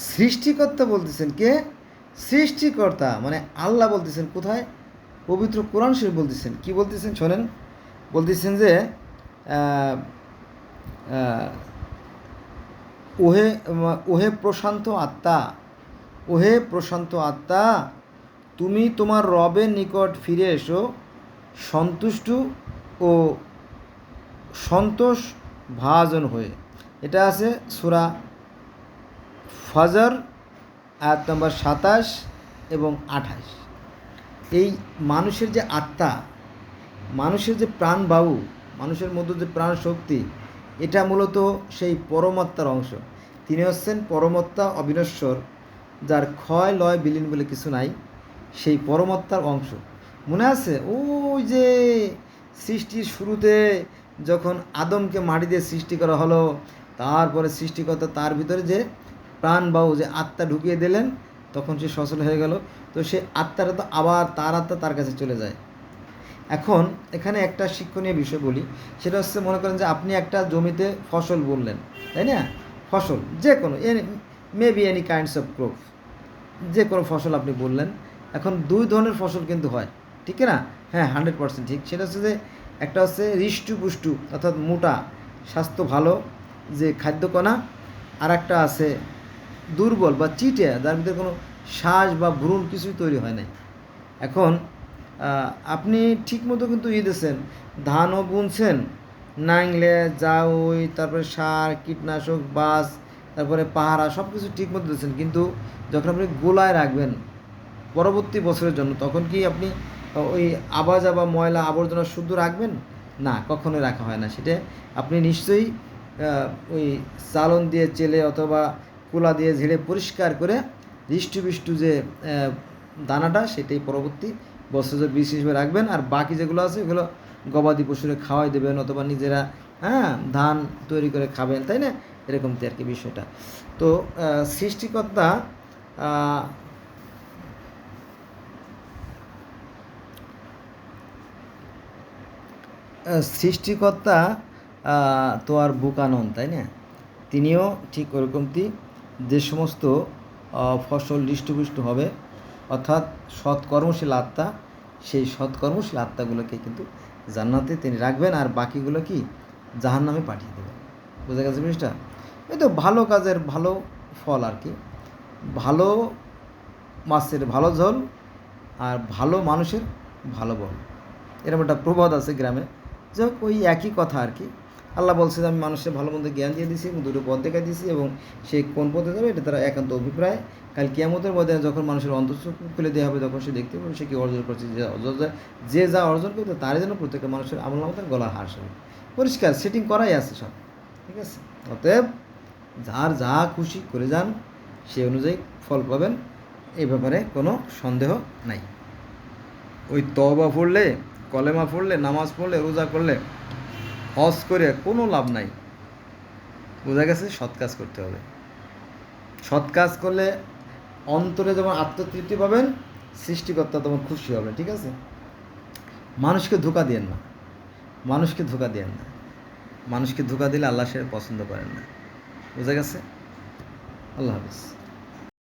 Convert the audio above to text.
সৃষ্টিকর্তা বলতেছেন কে? সৃষ্টিকর্তা মানে আল্লাহ বলতেছেন। কোথায়? পবিত্র কোরআন শরীফ বলতেছেন। কি বলতেছেন শোনেন। বলতেছেন যে ওহে ওহে প্রশান্ত আত্মা, ওহে প্রশান্ত আত্মা, তুমি তোমার রবের নিকট ফিরে এসো সন্তুষ্ট ও সন্তোষ ভাজন হয়ে। এটা আছে সূরা ফজর আয়াত নম্বর 27 এবং 28। এই মানুষের যে আত্মা, মানুষের যে প্রাণবায়ু, মানুষের মধ্যে যে প্রাণ শক্তি, এটা মূলত সেই পরমাত্মার অংশ। তিনি হচ্ছেন পরমাত্মা অবিনশ্বর, যার ক্ষয় লয় বিলীন বলে কিছু নাই, সেই পরমাত্মার অংশ। মনে আছে ওই যে সৃষ্টির শুরুতে যখন আদমকে মাটি দিয়ে সৃষ্টি করা হলো, তারপরে সৃষ্টিকর্তা তার ভিতরে যে প্রাণবায়ু, যে আত্মা ঢুকিয়ে দিলেন, তখন সে সচল হয়ে গেল। তো সে আত্মাটা তো আবার তার আত্মা তার কাছে চলে যায়। এখন এখানে একটা শিক্ষণীয় বিষয় বলি, সেটা হচ্ছে মনে করেন যে আপনি একটা জমিতে ফসল বললেন, তাই না? ফসল যে কোনো maybe any kinds of crop, যে কোনো ফসল আপনি বললেন। এখন দুই ধরনের ফসল কিন্তু হয়, ঠিক না? হ্যাঁ, 100% ঠিক। সেটা হচ্ছে যে একটা হচ্ছে হৃষ্টপুষ্টু অর্থাৎ মোটা স্বাস্থ্য ভালো যে খাদ্যকণা, আর একটা আছে দুর্বল বা চিটে, যার ভিতরে কোনো শ্বাস বা ভ্রূণ কিছুই তৈরি হয় নাই। এখন আপনি ঠিকমতো কিন্তু দিয়েছেন, ধানও বুনছেন, নাংলে জাউই, তারপরে সার, কীটনাশক, বাস, তারপরে পাহারা, সব কিছু ঠিকমতো দিয়েছেন, কিন্তু যখন আপনি গোলায় রাখবেন পরবর্তী বছরের জন্য, তখন কি আপনি ওই আবাজা বা ময়লা আবর্জনা শুদ্ধ রাখবেন? না, কখনোই রাখা হয় না। সেটা আপনি নিশ্চয়ই ওই চালন দিয়ে চেলে অথবা কুলা দিয়ে ঝেড়ে পরিষ্কার করে হৃষ্টপুষ্ট যে দানাটা, সেটাই পরবর্তী বছরের বীজ হিসেবে রাখবেন। আর বাকি যেগুলো আছে এগুলো গবাদি পশুরে খাওয়াই দেবেন, অথবা নিজেরা ধান তৈরি করে খাবেন, তাই না? এরকম তো আর কি বিষয়টা। তো সৃষ্টিকর্তা সৃষ্টিকর্তা তো আর বোকা নন, তাই না? তিনিও ঠিক ওরকমটি যে সমস্ত ফসল হৃষ্টপুষ্ট হবে, অর্থাৎ সৎকর্মশীল আত্মা, সেই সৎকর্মশীল আত্মাগুলোকে কিন্তু জান্নাতে তিনি রাখবেন, আর বাকিগুলো কি জাহান্নামে পাঠিয়ে দেবেন। বোঝা গেছে জিনিসটা? এই তো ভালো কাজের ভালো ফল আর কি, ভালো মাছের ভালো ঝোল, আর ভালো মানুষের ভালো বল, এরকম একটা প্রবাদ আছে গ্রামে। যাই হোক, ওই একই কথা আর কি। আল্লাহ বলছে যে আমি মানুষের ভালো মন্দ জ্ঞান দিয়ে দিয়েছি এবং দুটো পথ দেখাই দিয়েছি, এবং সে কোন পথে যাবে এটা তারা একান্ত অভিপ্রায়। কাল কিয়ামতের মধ্যে যখন মানুষের অন্তঃচক্ষু খুলে দেওয়া হবে, তখন সে দেখতে পাবে সে কী অর্জন করছে। যে যা অর্জন করবে তার জন্য প্রত্যেকটা মানুষের আমলনামাতে গলার হার হবে। পরিষ্কার সেটিং করাই আছে সব, ঠিক আছে? অতএব যার যা খুশি করে যান, সে অনুযায়ী ফল পাবেন, এই ব্যাপারে কোনো সন্দেহ নাই। ওই তওবা পড়লে, কলেমা পড়লে, নামাজ পড়লে, রোজা করলে, হজ করে কোনো লাভ নাই। বোঝা গেছে? সৎ কাজ করতে হবে। সৎ কাজ করলে অন্তরে যেমন আত্মতৃপ্তি পাবেন, সৃষ্টিকর্তা তেমন খুশি হবেন, ঠিক আছে? মানুষকে ধোঁকা দিয়েন না, মানুষকে ধোঁকা দিয়েন না। মানুষকে ধোঁকা দিলে আল্লাহ সে পছন্দ করেন না। বোঝা গেছে? আল্লাহ হাফিজ।